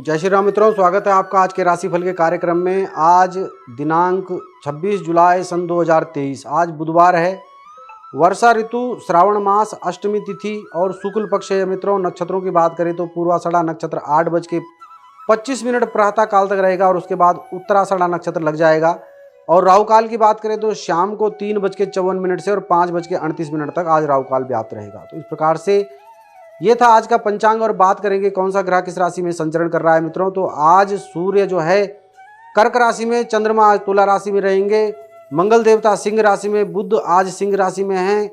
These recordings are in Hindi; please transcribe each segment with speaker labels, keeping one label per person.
Speaker 1: जय श्री राम मित्रों, स्वागत है आपका आज के राशिफल के कार्यक्रम में। आज दिनांक 26 जुलाई सन 2023, आज बुधवार है। वर्षा ऋतु, श्रावण मास, अष्टमी तिथि और शुक्ल पक्ष है। मित्रों, नक्षत्रों की बात करें तो पूर्वाषाढ़ा नक्षत्र 8:25 प्रातः काल तक रहेगा और उसके बाद उत्तराषाढ़ा नक्षत्र लग जाएगा। और राहु काल की बात करें तो शाम को 3:54 से और 5:38 तक आज राहु काल व्याप्त रहेगा। तो इस प्रकार से ये था आज का पंचांग। और बात करेंगे कौन सा ग्रह किस राशि में संचरण कर रहा है। मित्रों, तो आज सूर्य जो है कर्क राशि में, चंद्रमा आज तुला राशि में रहेंगे, मंगल देवता सिंह राशि में, बुध आज सिंह राशि में हैं,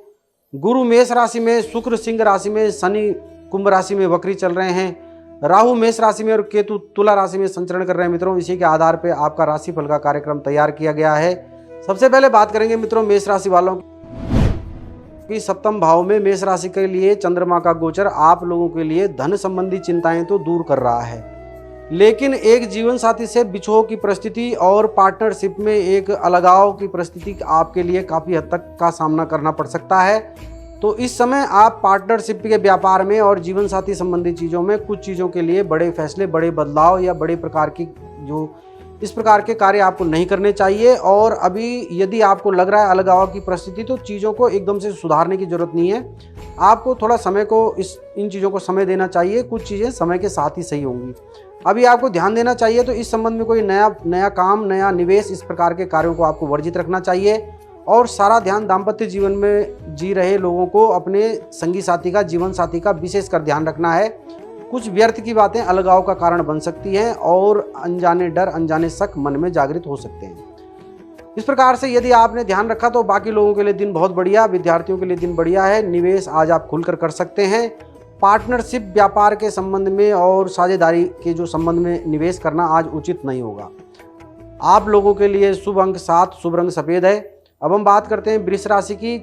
Speaker 1: गुरु मेष राशि में, शुक्र सिंह राशि में, शनि कुंभ राशि में वक्री चल रहे हैं, राहु मेष राशि में और केतु तुला राशि में संचरण कर रहे हैं। मित्रों, इसी के आधार पर आपका राशिफल का कार्यक्रम तैयार किया गया है। सबसे पहले बात करेंगे मित्रों मेष राशि वालों कि सप्तम भाव में मेष राशि के लिए चंद्रमा का गोचर आप लोगों के लिए धन संबंधी चिंताएं तो दूर कर रहा है, लेकिन एक जीवन साथी से बिछोह की परिस्थिति और पार्टनरशिप में एक अलगाव की परिस्थिति आपके लिए काफ़ी हद तक का सामना करना पड़ सकता है। तो इस समय आप पार्टनरशिप के व्यापार में और जीवन साथी संबंधी चीज़ों में कुछ चीज़ों के लिए बड़े फैसले, बड़े बदलाव या बड़े प्रकार की जो इस प्रकार के कार्य आपको नहीं करने चाहिए। और अभी यदि आपको लग रहा है अलगाव की परिस्थिति, तो चीज़ों को एकदम से सुधारने की जरूरत नहीं है। आपको थोड़ा समय को इन चीज़ों को समय देना चाहिए। कुछ चीज़ें समय के साथ ही सही होंगी। अभी आपको ध्यान देना चाहिए। तो इस संबंध में कोई नया काम, नया निवेश, इस प्रकार के कार्यों को आपको वर्जित रखना चाहिए। और सारा ध्यान दाम्पत्य जीवन में जी रहे लोगों को अपने संगी साथी का, जीवन साथी का विशेषकर ध्यान रखना है। कुछ व्यर्थ की बातें अलगाव का कारण बन सकती हैं और अनजाने डर, अनजाने शक मन में जागृत हो सकते हैं। इस प्रकार से यदि आपने ध्यान रखा तो बाकी लोगों के लिए दिन बहुत बढ़िया, विद्यार्थियों के लिए दिन बढ़िया है। निवेश आज आप खुलकर कर सकते हैं। पार्टनरशिप, व्यापार के संबंध में और साझेदारी के जो संबंध में निवेश करना आज उचित नहीं होगा। आप लोगों के लिए शुभ अंक 7, शुभ रंग सफ़ेद है। अब हम बात करते हैं वृष राशि की।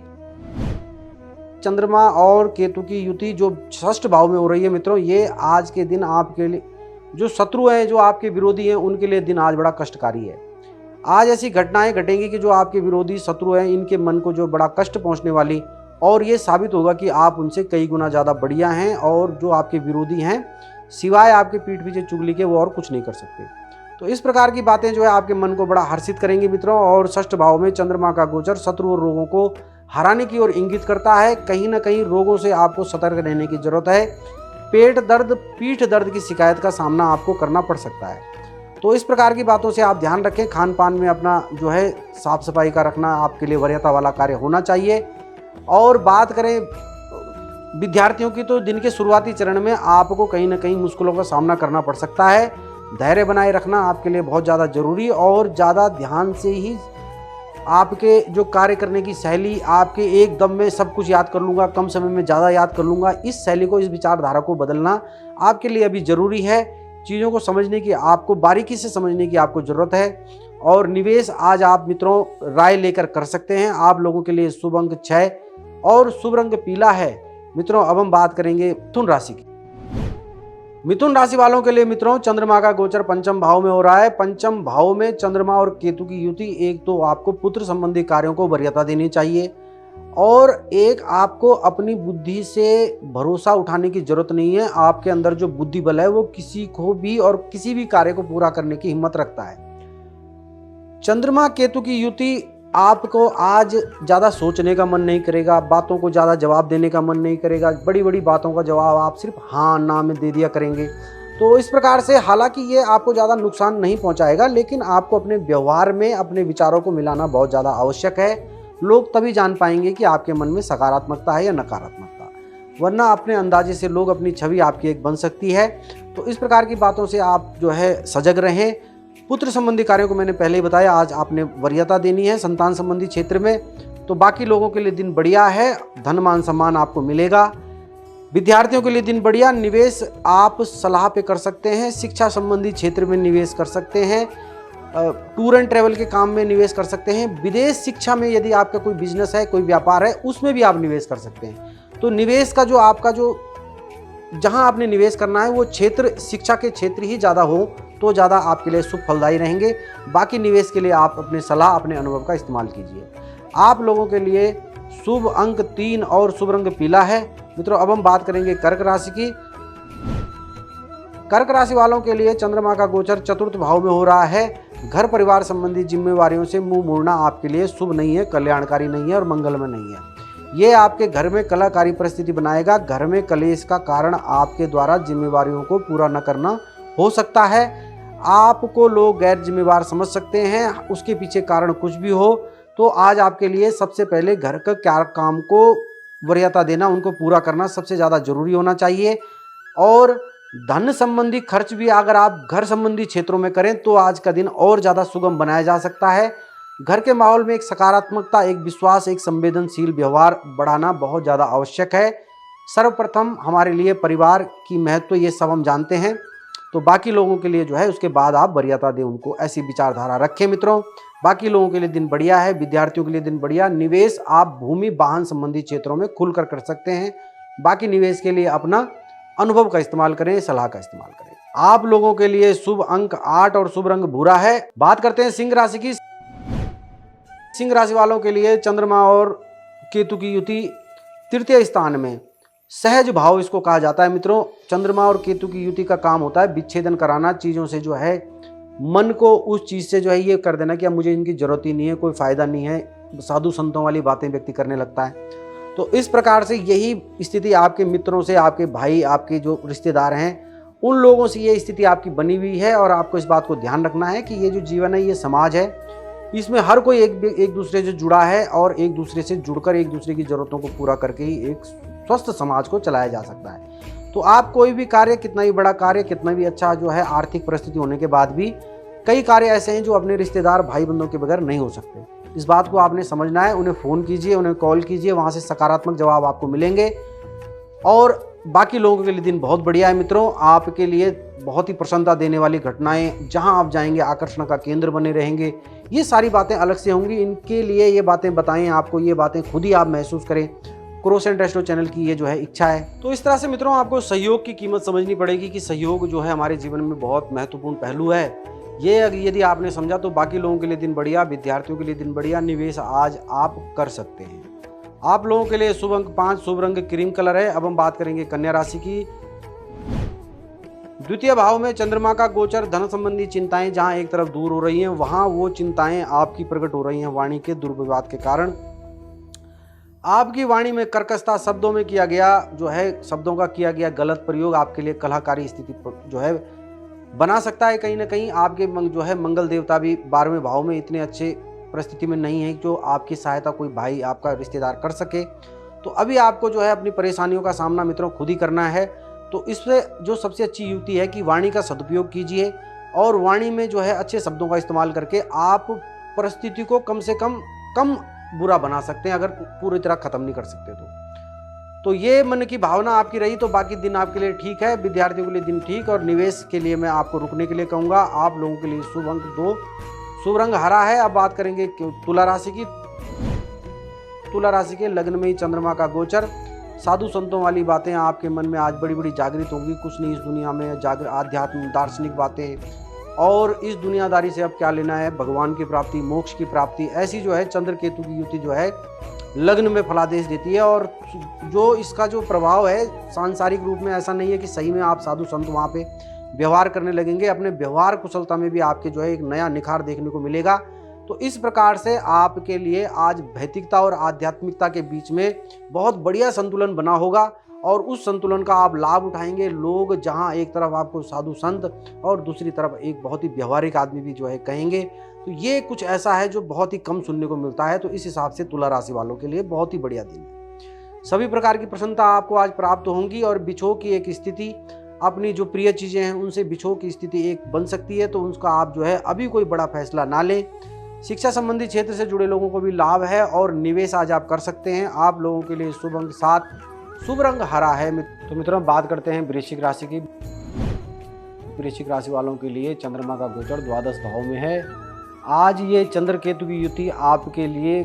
Speaker 1: चंद्रमा और केतु की युति जो षष्ठ भाव में हो रही है मित्रों, ये आज के दिन आपके लिए जो शत्रु हैं, जो आपके विरोधी हैं, उनके लिए दिन आज बड़ा कष्टकारी है। आज ऐसी घटनाएं घटेंगी कि जो आपके विरोधी शत्रु हैं, इनके मन को जो बड़ा कष्ट पहुंचने वाली, और ये साबित होगा कि आप उनसे कई गुना ज़्यादा बढ़िया हैं और जो आपके विरोधी हैं सिवाय आपके पीठ पीछे चुगली के वो और कुछ नहीं कर सकते। तो इस प्रकार की बातें जो है आपके मन को बड़ा हर्षित करेंगी मित्रों। और षष्ठ भाव में चंद्रमा का गोचर शत्रु और रोगों को हराने की ओर इंगित करता है। कहीं ना कहीं रोगों से आपको सतर्क रहने की जरूरत है। पेट दर्द, पीठ दर्द की शिकायत का सामना आपको करना पड़ सकता है। तो इस प्रकार की बातों से आप ध्यान रखें। खान पान में अपना जो है साफ सफाई का रखना आपके लिए वरीयता वाला कार्य होना चाहिए। और बात करें विद्यार्थियों की, तो दिन के शुरुआती चरण में आपको कहीं ना कहीं मुश्किलों का सामना करना पड़ सकता है। धैर्य बनाए रखना आपके लिए बहुत ज़्यादा जरूरी, और ज़्यादा ध्यान से ही आपके जो कार्य करने की शैली, आपके एक दम में सब कुछ याद कर लूँगा, कम समय में ज़्यादा याद कर लूँगा, इस शैली को, इस विचारधारा को बदलना आपके लिए अभी ज़रूरी है। चीज़ों को समझने की, आपको बारीकी से समझने की आपको ज़रूरत है। और निवेश आज आप मित्रों राय लेकर कर सकते हैं। आप लोगों के लिए शुभ अंक 6 और शुभ रंग पीला है। मित्रों, अब हम बात करेंगे मिथुन राशि की। मिथुन राशि वालों के लिए मित्रों चंद्रमा का गोचर पंचम भाव में हो रहा है। पंचम भाव में चंद्रमा और केतु की युति, एक तो आपको पुत्र संबंधी कार्यों को वरीयता देनी चाहिए, और एक आपको अपनी बुद्धि से भरोसा उठाने की जरूरत नहीं है। आपके अंदर जो बुद्धि बल है वो किसी को भी और किसी भी कार्य को पूरा करने की हिम्मत रखता है। चंद्रमा केतु की युति आपको आज ज़्यादा सोचने का मन नहीं करेगा, बातों को ज़्यादा जवाब देने का मन नहीं करेगा। बड़ी बड़ी बातों का जवाब आप सिर्फ हाँ ना में दे दिया करेंगे। तो इस प्रकार से हालांकि ये आपको ज़्यादा नुकसान नहीं पहुंचाएगा, लेकिन आपको अपने व्यवहार में अपने विचारों को मिलाना बहुत ज़्यादा आवश्यक है। लोग तभी जान पाएंगे कि आपके मन में सकारात्मकता है या नकारात्मकता, वरना अपने अंदाजे से लोग अपनी छवि आपकी एक बन सकती है। तो इस प्रकार की बातों से आप जो है सजग रहें। पुत्र संबंधी कार्यों को मैंने पहले ही बताया, आज आपने वरीयता देनी है संतान संबंधी क्षेत्र में। तो बाकी लोगों के लिए दिन बढ़िया है। धन मान सम्मान आपको मिलेगा। विद्यार्थियों के लिए दिन बढ़िया। निवेश आप सलाह पे कर सकते हैं। शिक्षा संबंधी क्षेत्र में निवेश कर सकते हैं। टूर एंड ट्रैवल के काम में निवेश कर सकते हैं। विदेश शिक्षा में यदि आपका कोई बिजनेस है, कोई व्यापार है, उसमें भी आप निवेश कर सकते हैं। तो निवेश का जो आपका जो जहां आपने निवेश करना है वो क्षेत्र शिक्षा के क्षेत्र ही ज़्यादा हो तो ज़्यादा आपके लिए शुभ फलदायी रहेंगे। बाकी निवेश के लिए आप अपनी सलाह, अपने अनुभव का इस्तेमाल कीजिए। आप लोगों के लिए शुभ अंक 3 और शुभ रंग पीला है। मित्रों, अब हम बात करेंगे कर्क राशि की। कर्क राशि वालों के लिए चंद्रमा का गोचर चतुर्थ भाव में हो रहा है। घर परिवार संबंधी जिम्मेवारियों से मुंह मोड़ना आपके लिए शुभ नहीं है, कल्याणकारी नहीं है और मंगलमय नहीं है। ये आपके घर में कलाकारी परिस्थिति बनाएगा। घर में कलेश का कारण आपके द्वारा जिम्मेवारियों को पूरा न करना हो सकता है। आपको लोग गैर जिम्मेवार समझ सकते हैं, उसके पीछे कारण कुछ भी हो। तो आज आपके लिए सबसे पहले घर का क्या काम को वरीयता देना, उनको पूरा करना सबसे ज़्यादा जरूरी होना चाहिए। और धन संबंधी खर्च भी अगर आप घर संबंधी क्षेत्रों में करें तो आज का दिन और ज़्यादा सुगम बनाया जा सकता है। घर के माहौल में एक सकारात्मकता, एक विश्वास, एक संवेदनशील व्यवहार बढ़ाना बहुत ज़्यादा आवश्यक है। सर्वप्रथम हमारे लिए परिवार की महत्व ये सब हम जानते हैं, तो बाकी लोगों के लिए जो है उसके बाद आप वरीयता दें उनको, ऐसी विचारधारा रखें मित्रों। बाकी लोगों के लिए दिन बढ़िया है, विद्यार्थियों के लिए दिन बढ़िया। निवेश आप भूमि वाहन संबंधी क्षेत्रों में खुलकर कर सकते हैं। बाकी निवेश के लिए अपना अनुभव का इस्तेमाल करें, सलाह का इस्तेमाल करें। आप लोगों के लिए शुभ अंक 8 और शुभ रंग भूरा है। बात करते हैं सिंह राशि की। सिंह राशि वालों के लिए चंद्रमा और केतु की युति तृतीय स्थान में, सहज भाव इसको कहा जाता है मित्रों। चंद्रमा और केतु की युति का काम होता है विच्छेदन कराना, चीज़ों से जो है मन को उस चीज़ से जो है ये कर देना कि अब मुझे इनकी जरूरत ही नहीं है, कोई फायदा नहीं है, साधु संतों वाली बातें व्यक्ति करने लगता है। तो इस प्रकार से यही स्थिति आपके मित्रों से, आपके भाई, आपके जो रिश्तेदार हैं, उन लोगों से ये स्थिति आपकी बनी हुई है। और आपको इस बात को ध्यान रखना है कि ये जो जीवन है, ये समाज है, इसमें हर कोई एक दूसरे से जुड़ा है और एक दूसरे से जुड़कर एक दूसरे की ज़रूरतों को पूरा करके ही एक स्वस्थ समाज को चलाया जा सकता है। तो आप कोई भी कार्य, कितना ही बड़ा कार्य, कितना भी अच्छा जो है आर्थिक परिस्थिति होने के बाद भी कई कार्य ऐसे हैं जो अपने रिश्तेदार, भाई बंधुओं के बगैर नहीं हो सकते। इस बात को आपने समझना है। उन्हें फ़ोन कीजिए, उन्हें कॉल कीजिए, वहाँ से सकारात्मक जवाब आपको मिलेंगे। और बाकी लोगों के लिए दिन बहुत बढ़िया है मित्रों। आपके लिए बहुत ही प्रसन्नता देने वाली घटनाएं, जहां आप जाएंगे आकर्षण का केंद्र बने रहेंगे। ये सारी बातें अलग से होंगी, इनके लिए ये बातें बताएं आपको, ये बातें खुद ही आप महसूस करें। क्रोसेंट एस्ट्रो चैनल की ये जो है इच्छा है। तो इस तरह से मित्रों आपको सहयोग की कीमत समझनी पड़ेगी कि सहयोग जो है हमारे जीवन में बहुत महत्वपूर्ण पहलू है। ये यदि आपने समझा तो बाकी लोगों के लिए दिन बढ़िया, विद्यार्थियों के लिए दिन बढ़िया। निवेश आज आप कर सकते हैं। आप लोगों के लिए शुभ अंक 5, शुभ रंग क्रीम कलर है। अब हम बात करेंगे कन्या राशि की। द्वितीय भाव में चंद्रमा का गोचर, धन संबंधी चिंताएं जहां एक तरफ दूर हो रही हैं, वहां वो चिंताएं आपकी प्रकट हो रही हैं वाणी के दुर्व्यवहार के कारण। आपकी वाणी में कर्कशता, शब्दों में किया गया जो है, शब्दों का किया गया गलत प्रयोग आपके लिए कलहकारी स्थिति जो है बना सकता है। कहीं ना कहीं आपके जो है मंगल देवता भी 12वें भाव में इतने अच्छे परिस्थिति में नहीं है जो आपकी सहायता कोई भाई, आपका रिश्तेदार कर सके। तो अभी आपको जो है अपनी परेशानियों का सामना मित्रों खुद ही करना है। तो इससे जो सबसे अच्छी युक्ति है कि वाणी का सदुपयोग कीजिए और वाणी में जो है अच्छे शब्दों का इस्तेमाल करके आप परिस्थिति को कम से कम बुरा बना सकते हैं, अगर पूरी तरह खत्म नहीं कर सकते तो ये मन की भावना आपकी रही तो बाकी दिन आपके लिए ठीक है। विद्यार्थियों के लिए दिन ठीक, और निवेश के लिए मैं आपको रुकने के लिए कहूँगा। आप लोगों के लिए शुभ अंक 2, शुभ रंग हरा है। अब बात करेंगे तुला राशि की। तुला राशि के लग्न में ही चंद्रमा का गोचर, साधु संतों वाली बातें आपके मन में आज बड़ी बड़ी जागृत होंगी। कुछ नहीं इस दुनिया में आध्यात्म, दार्शनिक बातें, और इस दुनियादारी से अब क्या लेना है, भगवान की प्राप्ति, मोक्ष की प्राप्ति, ऐसी जो है चंद्र केतु की युति जो है लग्न में फलादेश देती है। और जो इसका जो प्रभाव है सांसारिक रूप में, ऐसा नहीं है कि सही में आप साधु संत वहाँ पे व्यवहार करने लगेंगे। अपने व्यवहार कुशलता में भी आपके जो है एक नया निखार देखने को मिलेगा। तो इस प्रकार से आपके लिए आज भौतिकता और आध्यात्मिकता के बीच में बहुत बढ़िया संतुलन बना होगा, और उस संतुलन का आप लाभ उठाएंगे। लोग जहां एक तरफ आपको साधु संत और दूसरी तरफ एक बहुत ही व्यवहारिक आदमी भी जो है कहेंगे, तो ये कुछ ऐसा है जो बहुत ही कम सुनने को मिलता है। तो इस हिसाब से तुला राशि वालों के लिए बहुत ही बढ़िया दिन है। सभी प्रकार की प्रसन्नता आपको आज प्राप्त होंगी, और बिछोह की एक स्थिति, अपनी जो प्रिय चीज़ें हैं उनसे बिछोह की स्थिति एक बन सकती है। तो उसका आप जो है अभी कोई बड़ा फैसला ना लें। शिक्षा संबंधी क्षेत्र से जुड़े लोगों को भी लाभ है, और निवेश आज आप कर सकते हैं। आप लोगों के लिए शुभ अंक 7, शुभ रंग हरा है। तो मित्रों बात करते हैं वृश्चिक राशि की। वृश्चिक राशि वालों के लिए चंद्रमा का गोचर द्वादश भाव में है। आज ये चंद्र केतु की युति आपके लिए,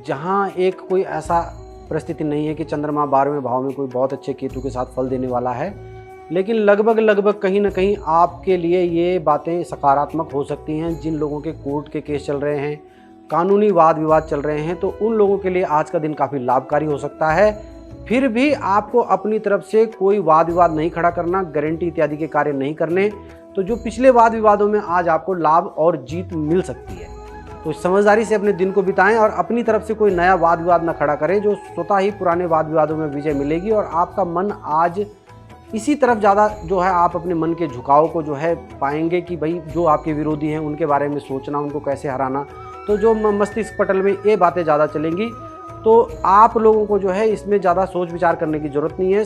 Speaker 1: जहां एक कोई ऐसा परिस्थिति नहीं है कि चंद्रमा 12वें भाव में कोई बहुत अच्छे केतु के साथ फल देने वाला है, लेकिन लगभग कहीं ना कहीं आपके लिए ये बातें सकारात्मक हो सकती हैं। जिन लोगों के कोर्ट के केस चल रहे हैं, कानूनी वाद विवाद चल रहे हैं, तो उन लोगों के लिए आज का दिन काफ़ी लाभकारी हो सकता है। फिर भी आपको अपनी तरफ से कोई वाद विवाद नहीं खड़ा करना, गारंटी इत्यादि के कार्य नहीं करने। तो जो पिछले वाद विवादों में आज आपको लाभ और जीत मिल सकती है। तो समझदारी से अपने दिन को बिताएं और अपनी तरफ से कोई नया वाद विवाद न खड़ा करें, जो स्वतः ही पुराने वाद विवादों में विजय मिलेगी। और आपका मन आज इसी तरफ ज़्यादा जो है, आप अपने मन के झुकाव को जो है पाएंगे कि भाई जो आपके विरोधी हैं उनके बारे में सोचना, उनको कैसे हराना। तो जो मस्तिष्क पटल में ये बातें ज़्यादा चलेंगी, तो आप लोगों को जो है इसमें ज़्यादा सोच विचार करने की ज़रूरत नहीं है।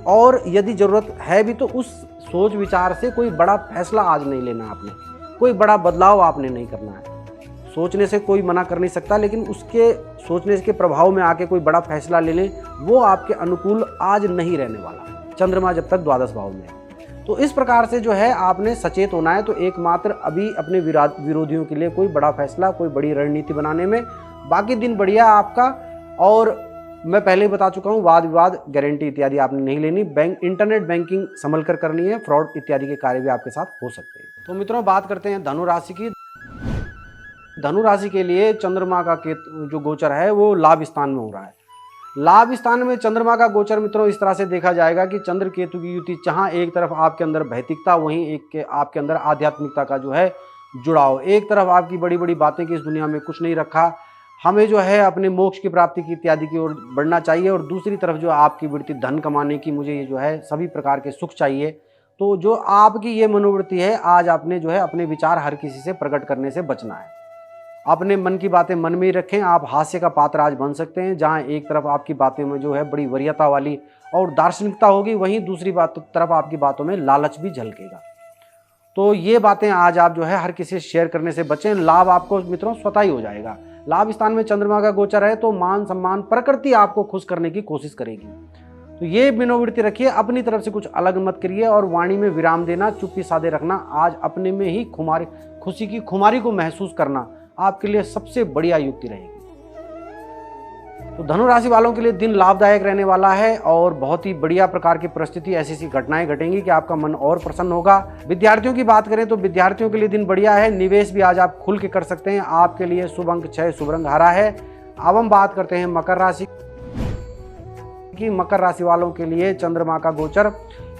Speaker 1: और यदि ज़रूरत है भी तो उस सोच विचार से कोई बड़ा फैसला आज नहीं लेना, आपने कोई बड़ा बदलाव आपने नहीं करना है। सोचने से कोई मना कर नहीं सकता, लेकिन उसके सोचने के प्रभाव में आके कोई बड़ा फैसला ले लें, वो आपके अनुकूल आज नहीं रहने वाला, चंद्रमा जब तक द्वादश भाव में है। तो इस प्रकार से जो है आपने सचेत होना है। तो एकमात्र अभी अपने विरोधियों के लिए कोई बड़ा फैसला, कोई बड़ी रणनीति बनाने में, बाकी दिन बढ़िया आपका। और मैं पहले ही बता चुका हूँ, वाद विवाद, गारंटी इत्यादि आपने नहीं लेनी। इंटरनेट बैंकिंग संभल कर करनी है, फ्रॉड इत्यादि के कार्य भी आपके साथ हो सकते हैं। तो मित्रों, बात करते हैं धनु राशि की। धनु राशि के लिए चंद्रमा का जो गोचर है वो लाभ स्थान में हो रहा है। लाभ स्थान में चंद्रमा का गोचर मित्रों इस तरह से देखा जाएगा कि चंद्र केतु की युति, जहां एक तरफ आपके अंदर भौतिकता, वहीं एक के आपके अंदर आध्यात्मिकता का जो है जुड़ाव। एक तरफ आपकी बड़ी बड़ी बातें कि इस दुनिया में कुछ नहीं रखा, हमें जो है अपने मोक्ष की प्राप्ति की इत्यादि की ओर बढ़ना चाहिए, और दूसरी तरफ जो आपकी वृत्ति धन कमाने की, मुझे ये जो है सभी प्रकार के सुख चाहिए। तो जो आपकी ये मनोवृत्ति है, आज आपने जो है अपने विचार हर किसी से प्रकट करने से बचना है। अपने मन की बातें मन में ही रखें। आप हास्य का पात्र आज बन सकते हैं, जहां एक तरफ आपकी बातें में जो है बड़ी वरीयता वाली और दार्शनिकता होगी, वहीं दूसरी तरफ आपकी बातों में लालच भी झलकेगा। तो ये बातें आज आप जो है हर किसी से शेयर करने से बचें। लाभ आपको मित्रों स्वतः ही हो जाएगा। लाभ स्थान में चंद्रमा का गोचर है, तो मान सम्मान, प्रकृति आपको खुश करने की कोशिश करेगी। तो ये मनोवृत्ति रखिए, अपनी तरफ से कुछ अलग मत करिए, और वाणी में विराम देना, चुप्पी साधे रखना। आज अपने में ही खुशी की खुमारी को महसूस करना आपके लिए सबसे बढ़िया युक्ति रहेगी। तो धनु राशि वालों के लिए दिन लाभदायक रहने वाला है, और बहुत ही बढ़िया प्रकार की परिस्थिति, ऐसी घटनाएं घटेंगी कि आपका मन और प्रसन्न होगा। विद्यार्थियों की बात करें तो विद्यार्थियों के लिए दिन बढ़िया है। निवेश भी आज आप खुल के कर सकते हैं। आपके लिए शुभ अंक 6, शुभ रंग हरा है। अब हम बात करते हैं मकर राशि की। मकर राशि वालों के लिए चंद्रमा का गोचर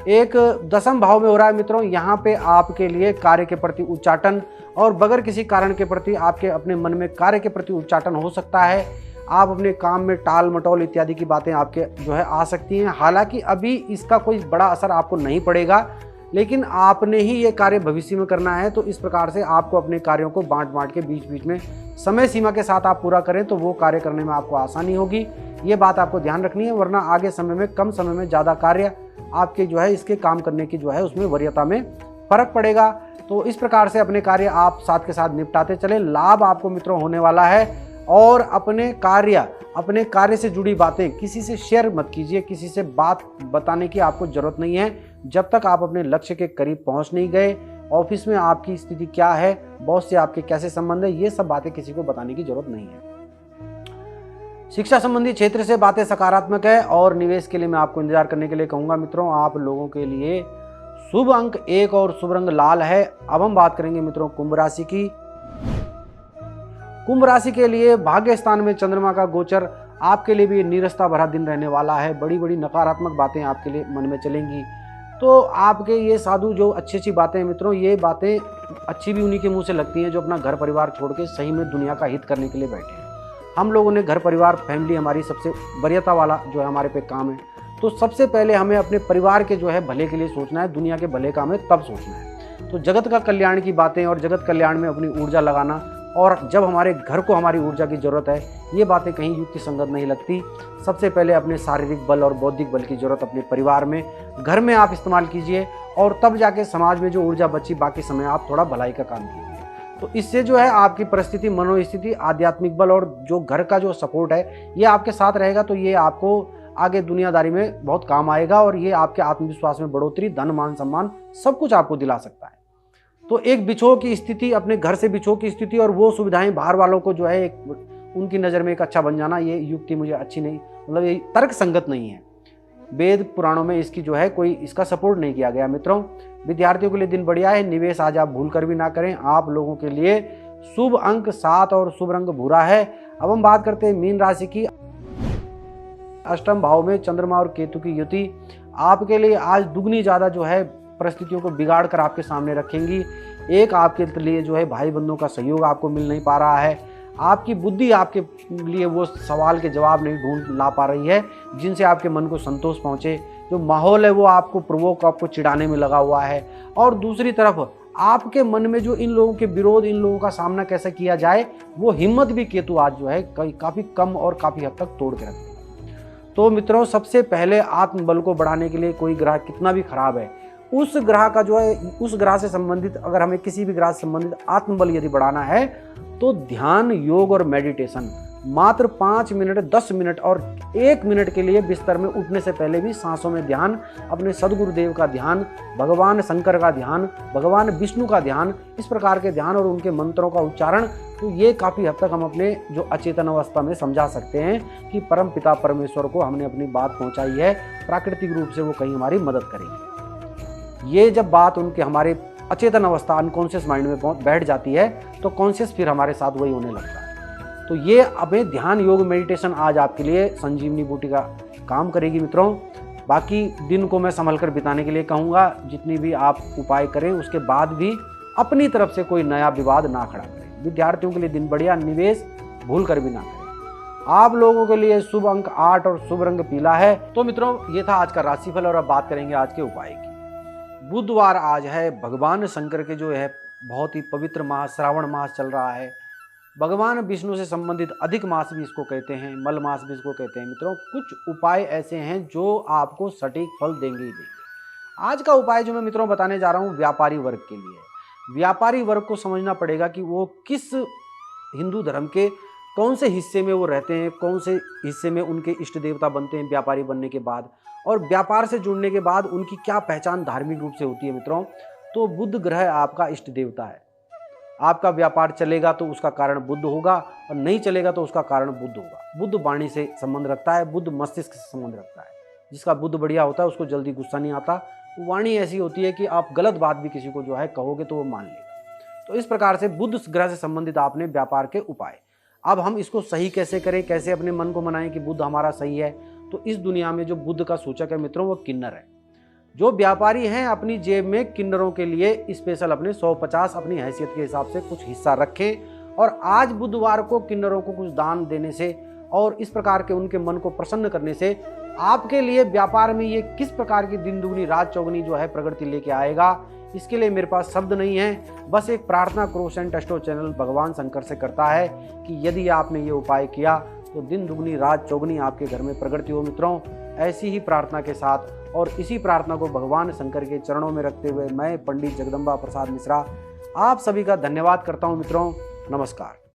Speaker 1: एक दशम भाव में हो रहा है मित्रों। यहाँ पे आपके लिए कार्य के प्रति उच्चाटन, और बगैर किसी कारण के प्रति आपके अपने मन में कार्य के प्रति उच्चाटन हो सकता है। आप अपने काम में टाल मटोल इत्यादि की बातें आपके जो है आ सकती हैं। हालांकि अभी इसका कोई बड़ा असर आपको नहीं पड़ेगा, लेकिन आपने ही ये कार्य भविष्य में करना है। तो इस प्रकार से आपको अपने कार्यों को बांट बांट के बीच बीच में समय सीमा के साथ आप पूरा करें, तो वो कार्य करने में आपको आसानी होगी। ये बात आपको ध्यान रखनी है, वरना आगे समय में, कम समय में ज़्यादा कार्य आपके जो है इसके काम करने की जो है उसमें वरीयता में फर्क पड़ेगा। तो इस प्रकार से अपने कार्य आप साथ के साथ निपटाते चले। लाभ आपको मित्रों होने वाला है। और अपने कार्य से जुड़ी बातें किसी से शेयर मत कीजिए, किसी से बात बताने की आपको जरूरत नहीं है जब तक आप अपने लक्ष्य के करीब पहुंच नहीं गए। ऑफिस में आपकी स्थिति क्या है, बॉस से आपके कैसे संबंध है, ये सब बातें किसी को बताने की जरूरत नहीं है। शिक्षा संबंधी क्षेत्र से बातें सकारात्मक है, और निवेश के लिए मैं आपको इंतजार करने के लिए कहूंगा मित्रों। आप लोगों के लिए शुभ अंक 1 और शुभ रंग लाल है। अब हम बात करेंगे मित्रों कुंभ राशि की। कुंभ राशि के लिए भाग्य स्थान में चंद्रमा का गोचर आपके लिए भी नीरसता भरा दिन रहने वाला है। बड़ी बड़ी नकारात्मक बातें आपके लिए मन में चलेंगी। तो आपके ये साधु जो अच्छी अच्छी बातें हैं मित्रों, ये बातें अच्छी भी उन्हीं के मुंह से लगती हैं जो अपना घर परिवार छोड़ के सही में दुनिया का हित करने के लिए बैठे हैं। हम लोगों ने घर परिवार, फैमिली हमारी सबसे वरीयता वाला जो है हमारे पे काम है। तो सबसे पहले हमें अपने परिवार के जो है भले के लिए सोचना है, दुनिया के भले का हमें तब सोचना है। तो जगत का कल्याण की बातें और जगत कल्याण में अपनी ऊर्जा लगाना, और जब हमारे घर को हमारी ऊर्जा की जरूरत है, ये बातें कहीं युक्ति संगत नहीं लगती। सबसे पहले अपने शारीरिक बल और बौद्धिक बल की जरूरत अपने परिवार में, घर में आप इस्तेमाल कीजिए, और तब जाके समाज में जो ऊर्जा बची बाकी समय आप थोड़ा भलाई का काम कीजिए। तो इससे जो है आपकी परिस्थिति, मनोस्थिति, आध्यात्मिक बल और जो घर का जो सपोर्ट है ये आपके साथ रहेगा। तो ये आपको आगे दुनियादारी में बहुत काम आएगा, और ये आपके आत्मविश्वास में बढ़ोतरी, धन मान सम्मान सब कुछ आपको दिला सकता है। तो एक बिछोह की स्थिति, अपने घर से बिछोह की स्थिति और वो सुविधाएं बाहर वालों को जो है एक उनकी नज़र में एक अच्छा बन जाना, ये युक्ति मुझे अच्छी नहीं, मतलब ये तर्क संगत नहीं है। वेद पुराणों में इसकी जो है कोई इसका सपोर्ट नहीं किया गया मित्रों। विद्यार्थियों के लिए दिन बढ़िया है। निवेश आज आप भूल कर भी ना करें। आप लोगों के लिए शुभ अंक 7 और शुभ रंग भूरा है। अब हम बात करते हैं मीन राशि की। अष्टम भाव में चंद्रमा और केतु की युति आपके लिए आज दुगनी ज़्यादा जो है परिस्थितियों को बिगाड़ कर आपके सामने रखेंगी। एक आपके लिए जो है भाई बंधुओं का सहयोग आपको मिल नहीं पा रहा है, आपकी बुद्धि आपके लिए वो सवाल के जवाब नहीं ढूंढ ला पा रही है जिनसे आपके मन को संतोष पहुँचे। जो माहौल है वो आपको प्रवोक, आपको चिढ़ाने में लगा हुआ है। और दूसरी तरफ आपके मन में जो इन लोगों के विरोध, इन लोगों का सामना कैसे किया जाए, वो हिम्मत भी केतु आज जो है काफ़ी कम और काफ़ी हद तक तोड़ के रखते हैं। तो मित्रों, सबसे पहले आत्मबल को बढ़ाने के लिए कोई ग्रह कितना भी खराब है, उस ग्रह का जो है, उस ग्रह से संबंधित, अगर हमें किसी भी ग्रह से संबंधित आत्मबल यदि बढ़ाना है तो ध्यान, योग और मेडिटेशन मात्र 5 मिनट, 10 मिनट और 1 मिनट के लिए बिस्तर में उठने से पहले भी सांसों में ध्यान, अपने सदगुरुदेव का ध्यान, भगवान शंकर का ध्यान, भगवान विष्णु का ध्यान, इस प्रकार के ध्यान और उनके मंत्रों का उच्चारण, तो ये काफ़ी हद तक हम अपने जो अचेतन अवस्था में समझा सकते हैं कि परम पिता परमेश्वर को हमने अपनी बात पहुंचाई है, प्राकृतिक रूप से वो कहीं हमारी मदद करेंगे। ये जब बात उनके हमारे अचेतन अवस्था, अनकॉन्शियस माइंड में बैठ जाती है तो कॉन्शियस फिर हमारे साथ वही होने लगता है। तो ये हमें ध्यान, योग, मेडिटेशन आज आपके लिए संजीवनी बूटी का काम करेगी मित्रों। बाकी दिन को मैं संभल कर बिताने के लिए कहूँगा। जितनी भी आप उपाय करें उसके बाद भी अपनी तरफ से कोई नया विवाद ना खड़ा करें। विद्यार्थियों के लिए दिन बढ़िया, निवेश भूल कर भी ना करें। आप लोगों के लिए शुभ अंक 8 और शुभ रंग पीला है। तो मित्रों, ये था आज का राशिफल और अब बात करेंगे आज के उपाय की। बुधवार आज है, भगवान शंकर के जो है बहुत ही पवित्र मास, श्रावण मास चल रहा है। भगवान विष्णु से संबंधित अधिक मास भी इसको कहते हैं, मल मास भी इसको कहते हैं। मित्रों, कुछ उपाय ऐसे हैं जो आपको सटीक फल देंगे ही देंगे। आज का उपाय जो मैं मित्रों बताने जा रहा हूँ व्यापारी वर्ग के लिए। व्यापारी वर्ग को समझना पड़ेगा कि वो किस हिंदू धर्म के कौन से हिस्से में वो रहते हैं, कौन से हिस्से में उनके इष्ट देवता बनते हैं व्यापारी बनने के बाद, और व्यापार से जुड़ने के बाद उनकी क्या पहचान धार्मिक रूप से होती है। मित्रों, तो बुध ग्रह आपका इष्ट देवता है। आपका व्यापार चलेगा तो उसका कारण बुध होगा, और नहीं चलेगा तो उसका कारण बुध होगा। बुध वाणी से संबंध रखता है, बुध मस्तिष्क से संबंध रखता है। जिसका बुध बढ़िया होता है उसको जल्दी गुस्सा नहीं आता। वाणी ऐसी होती है कि आप गलत बात भी किसी को जो है कहोगे तो वो मान लेगा। तो इस प्रकार से बुध ग्रह से संबंधित आपने व्यापार के उपाय। अब हम इसको सही कैसे करें, कैसे अपने मन को मनाएं कि बुध हमारा सही है। तो इस दुनिया में जो बुध का सूचक है मित्रों, वो किन्नर है। जो व्यापारी हैं अपनी जेब में किन्नरों के लिए स्पेशल अपने 150 अपनी हैसियत के हिसाब से कुछ हिस्सा रखें। और आज बुधवार को किन्नरों को कुछ दान देने से और इस प्रकार के उनके मन को प्रसन्न करने से आपके लिए व्यापार में ये किस प्रकार की दिन दुगनी रात चौगनी जो है प्रगति लेके आएगा, इसके लिए मेरे पास शब्द नहीं है। बस एक प्रार्थना क्रोसेंट एस्ट्रो चैनल भगवान शंकर से करता है कि यदि आपने ये उपाय किया तो दिन दुगनी रात चौगनी आपके घर में प्रगति हो। मित्रों, ऐसी ही प्रार्थना के साथ और इसी प्रार्थना को भगवान शंकर के चरणों में रखते हुए मैं पंडित जगदम्बा प्रसाद मिश्रा आप सभी का धन्यवाद करता हूँ। मित्रों, नमस्कार।